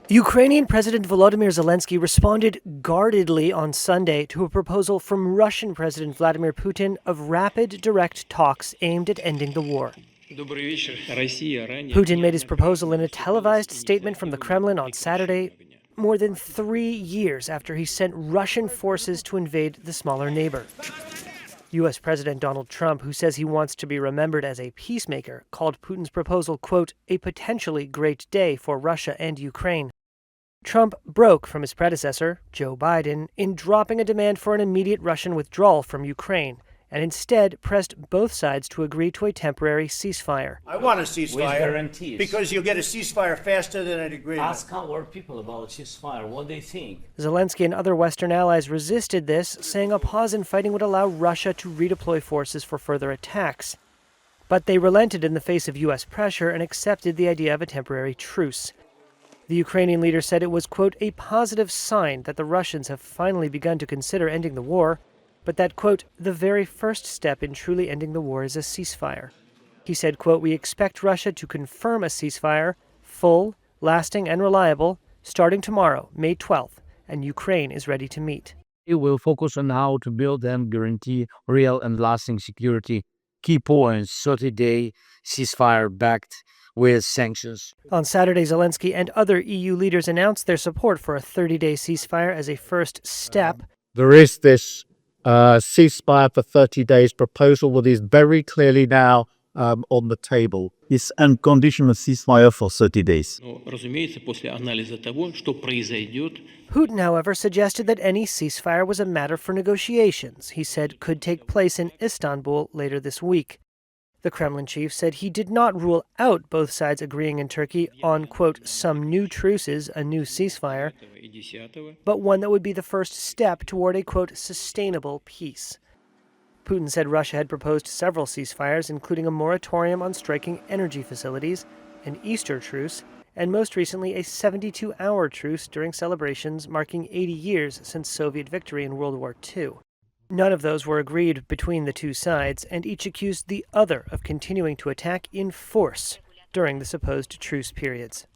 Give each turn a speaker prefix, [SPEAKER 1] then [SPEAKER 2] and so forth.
[SPEAKER 1] Ukrainian President Volodymyr Zelensky responded guardedly on Sunday to a proposal from Russian President Vladimir Putin of rapid, direct talks aimed at ending the war. Putin made his proposal in a televised statement from the Kremlin on Saturday, more than 3 years after he sent Russian forces to invade the smaller neighbor. U.S. President Donald Trump, who says he wants to be remembered as a peacemaker, called Putin's proposal, quote, a potentially great day for Russia and Ukraine. Trump broke from his predecessor, Joe Biden, in dropping a demand for an immediate Russian withdrawal from Ukraine, and instead pressed both sides to agree to a temporary ceasefire.
[SPEAKER 2] I want a ceasefire.
[SPEAKER 3] With guarantees.
[SPEAKER 2] Because you'll get a ceasefire faster than an agreement.
[SPEAKER 3] Ask our people about ceasefire, what they think.
[SPEAKER 1] Zelensky and other Western allies resisted this, saying a pause in fighting would allow Russia to redeploy forces for further attacks. But they relented in the face of U.S. pressure and accepted the idea of a temporary truce. The Ukrainian leader said it was, quote, a positive sign that the Russians have finally begun to consider ending the war, but that, quote, the very first step in truly ending the war is a ceasefire. He said, quote, we expect Russia to confirm a ceasefire, full, lasting, and reliable, starting tomorrow, May 12th, and Ukraine is ready to meet.
[SPEAKER 4] It will focus on how to build and guarantee real and lasting security. Key points, 30-day ceasefire backed with sanctions.
[SPEAKER 1] On Saturday, Zelensky and other EU leaders announced their support for a 30-day ceasefire as a first step.
[SPEAKER 5] There is this ceasefire for 30 days proposal that is very clearly now on the table.
[SPEAKER 6] It's unconditional ceasefire for 30 days.
[SPEAKER 1] Putin, however, suggested that any ceasefire was a matter for negotiations, he said could take place in Istanbul later this week. The Kremlin chief said he did not rule out both sides agreeing in Turkey on, quote, some new truces, a new ceasefire, but one that would be the first step toward a, quote, sustainable peace. Putin said Russia had proposed several ceasefires, including a moratorium on striking energy facilities, an Easter truce, and most recently a 72-hour truce during celebrations marking 80 years since Soviet victory in World War II. None of those were agreed between the two sides, and each accused the other of continuing to attack in force during the supposed truce periods.